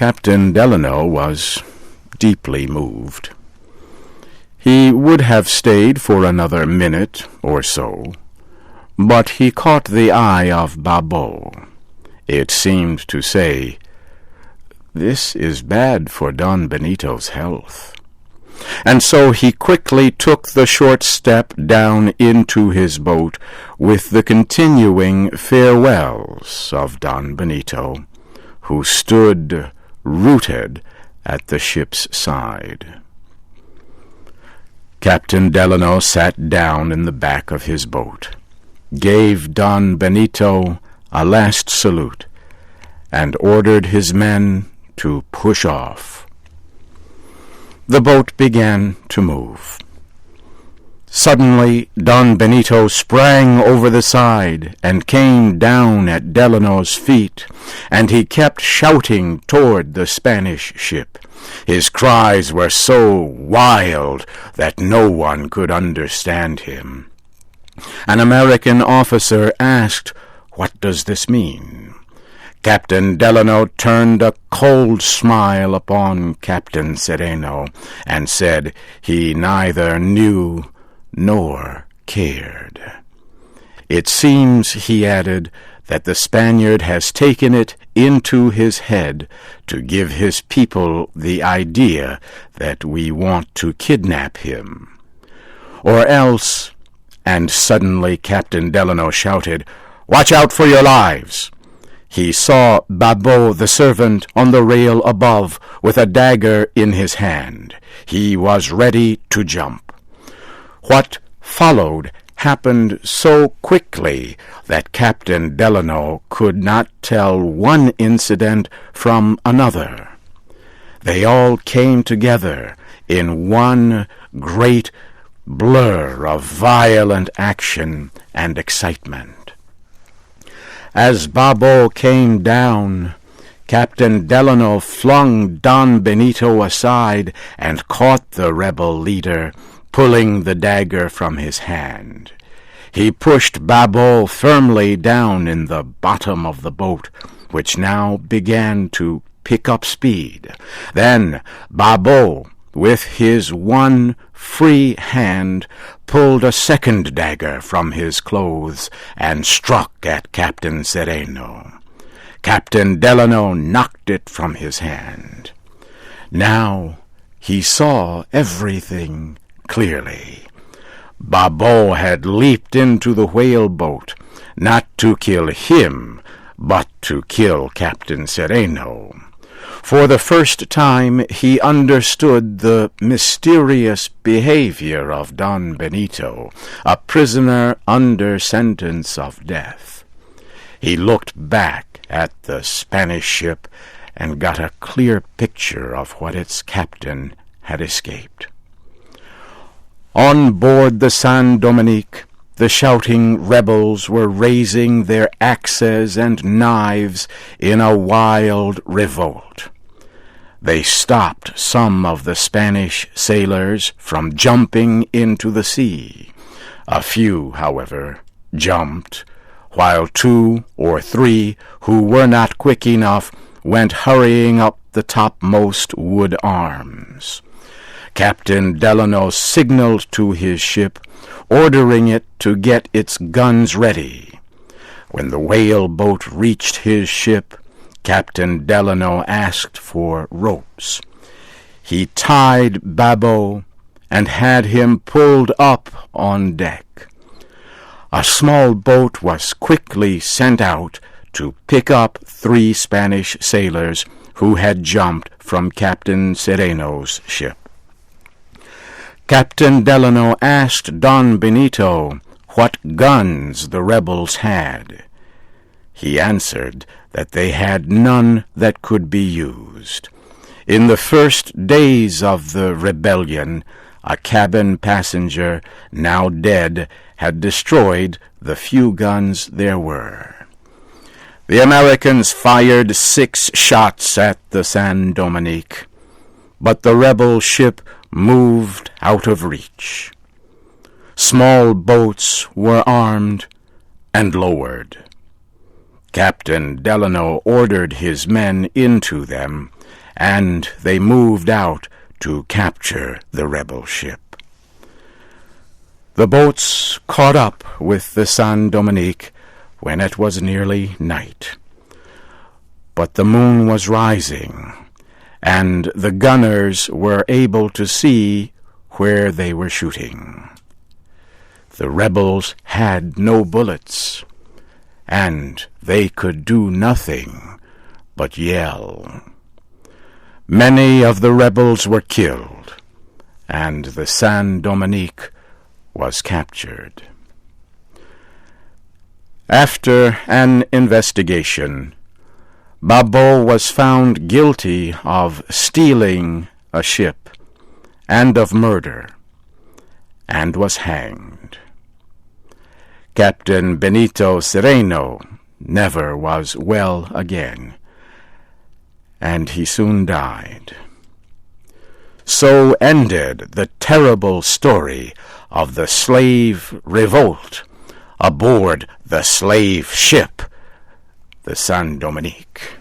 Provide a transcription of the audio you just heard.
Captain Delano was deeply moved. He would have stayed for another minute or so, but he caught the eye of Babo. It seemed to say, "This is bad for Don Benito's health." And so he quickly took the short step down into his boat with the continuing farewells of Don Benito, who stood rooted at the ship's side. Captain Delano sat down in the back of his boat, gave Don Benito a last salute, and ordered his men to push off. The boat began to move. Suddenly, Don Benito sprang over the side and came down at Delano's feet, and he kept shouting toward the Spanish ship. His cries were so wild that no one could understand him. An American officer asked, "What does this mean?" Captain Delano turned a cold smile upon Captain Cereno and said he neither knew nor cared. "It seems," he added, "that the Spaniard has taken it into his head to give his people the idea that we want to kidnap him. Or else," and suddenly Captain Delano shouted, "Watch out for your lives!" He saw Babo the servant on the rail above with a dagger in his hand. He was ready to jump. What followed happened so quickly that Captain Delano could not tell one incident from another. They all came together in one great blur of violent action and excitement. As Babo came down, Captain Delano flung Don Benito aside and caught the rebel leader, pulling the dagger from his hand. He pushed Babo firmly down in the bottom of the boat, which now began to pick up speed. Then Babo, with his one free hand, pulled a second dagger from his clothes and struck at Captain Cereno. Captain Delano knocked it from his hand. Now he saw everything clearly. Babo had leaped into the whaleboat, not to kill him, but to kill Captain Cereno. For the first time he understood the mysterious behavior of Don Benito, a prisoner under sentence of death. He looked back at the Spanish ship and got a clear picture of what its captain had escaped. On board the San Dominique, the shouting rebels were raising their axes and knives in a wild revolt. They stopped some of the Spanish sailors from jumping into the sea. A few, however, jumped, while 2 or 3 who were not quick enough went hurrying up the topmost wood arms. Captain Delano signaled to his ship, ordering it to get its guns ready. When the whaleboat reached his ship, Captain Delano asked for ropes. He tied Babo and had him pulled up on deck. A small boat was quickly sent out to pick up 3 Spanish sailors who had jumped from Captain Cereno's ship. Captain Delano asked Don Benito what guns the rebels had. He answered that they had none that could be used. In the first days of the rebellion, a cabin passenger, now dead, had destroyed the few guns there were. The Americans fired 6 shots at the San Dominique, but the rebel ship moved out of reach. Small boats were armed and lowered. Captain Delano ordered his men into them, and they moved out to capture the rebel ship. The boats caught up with the San Dominique when it was nearly night. But the moon was rising, and the gunners were able to see where they were shooting. The rebels had no bullets, and they could do nothing but yell. Many of the rebels were killed, and the San Dominique was captured. After an investigation, Babo was found guilty of stealing a ship and of murder, and was hanged. Captain Benito Cereno never was well again, and he soon died. So ended the terrible story of the slave revolt aboard the slave ship, the San Dominique.